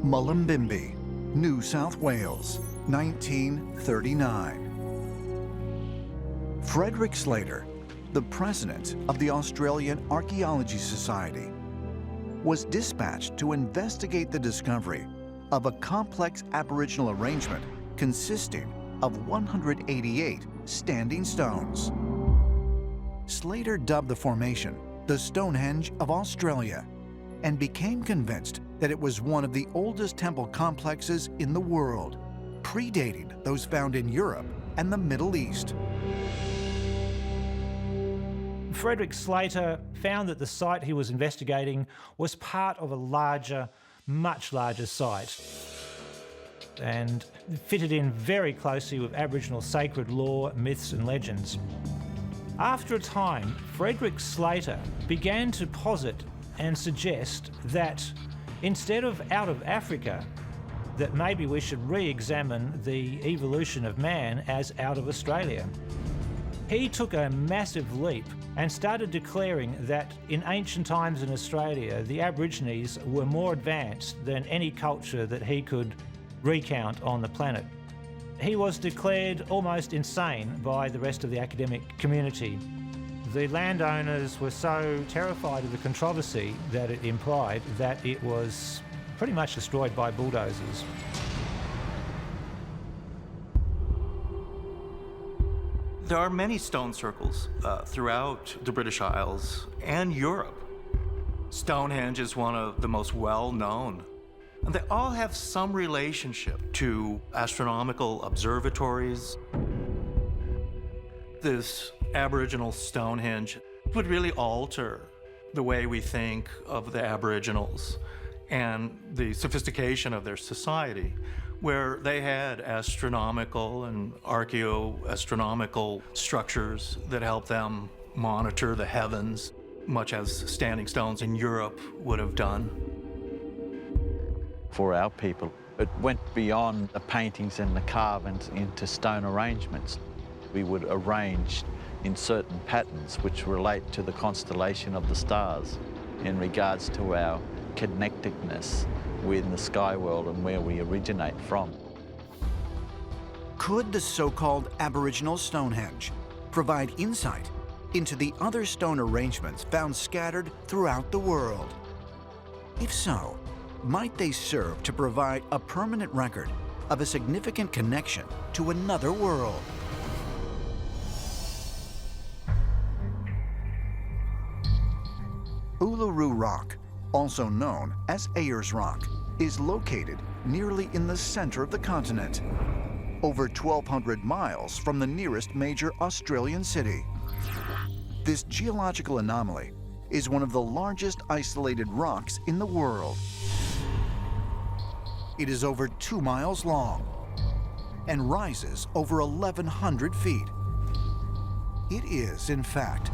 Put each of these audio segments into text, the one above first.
Mullumbimby, New South Wales, 1939. Frederick Slater, the president of the Australian Archaeology Society, was dispatched to investigate the discovery of a complex Aboriginal arrangement consisting of 188 standing stones. Slater dubbed the formation the Stonehenge of Australia and became convinced that it was one of the oldest temple complexes in the world, predating those found in Europe and the Middle East. Frederick Slater found that the site he was investigating was part of a larger, much larger site, and fitted in very closely with Aboriginal sacred lore, myths and legends. After a time, Frederick Slater began to posit and suggest that instead of out of Africa, that maybe we should re-examine the evolution of man as out of Australia. He took a massive leap and started declaring that in ancient times in Australia, the Aborigines were more advanced than any culture that he could recount on the planet. He was declared almost insane by the rest of the academic community. The landowners were so terrified of the controversy that it implied that it was pretty much destroyed by bulldozers. There are many stone circles throughout the British Isles and Europe. Stonehenge is one of the most well-known. And they all have some relationship to astronomical observatories. This Aboriginal Stonehenge would really alter the way we think of the Aboriginals and the sophistication of their society, where they had astronomical and archaeoastronomical structures that helped them monitor the heavens, much as standing stones in Europe would have done. For our people, it went beyond the paintings and the carvings into stone arrangements. We would arrange in certain patterns which relate to the constellation of the stars in regards to our connectedness with the sky world and where we originate from. Could the so-called Aboriginal Stonehenge provide insight into the other stone arrangements found scattered throughout the world? If so, might they serve to provide a permanent record of a significant connection to another world? Uluru Rock, also known as Ayers Rock, is located nearly in the center of the continent, over 1,200 miles from the nearest major Australian city. This geological anomaly is one of the largest isolated rocks in the world. It is over 2 miles long and rises over 1,100 feet. It is, in fact,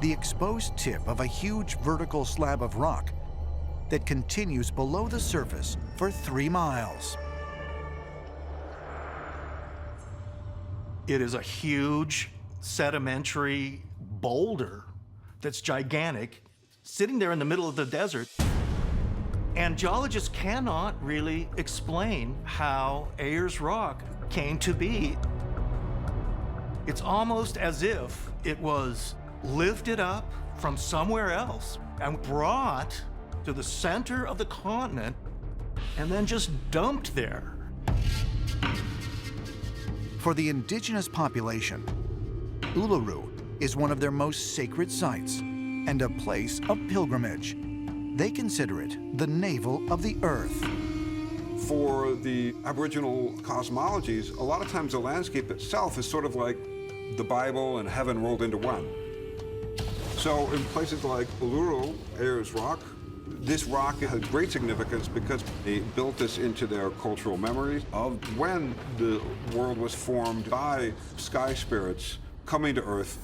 the exposed tip of a huge vertical slab of rock that continues below the surface for 3 miles. It is a huge sedimentary boulder that's gigantic, sitting there in the middle of the desert. And geologists cannot really explain how Ayers Rock came to be. It's almost as if it was lifted up from somewhere else and brought to the center of the continent and then just dumped there. For the indigenous population, Uluru is one of their most sacred sites and a place of pilgrimage. They consider it the navel of the earth. For the Aboriginal cosmologies, a lot of times the landscape itself is sort of like the Bible and heaven rolled into one. So in places like Uluru, Ayers Rock, this rock has great significance because they built this into their cultural memories of when the world was formed by sky spirits coming to Earth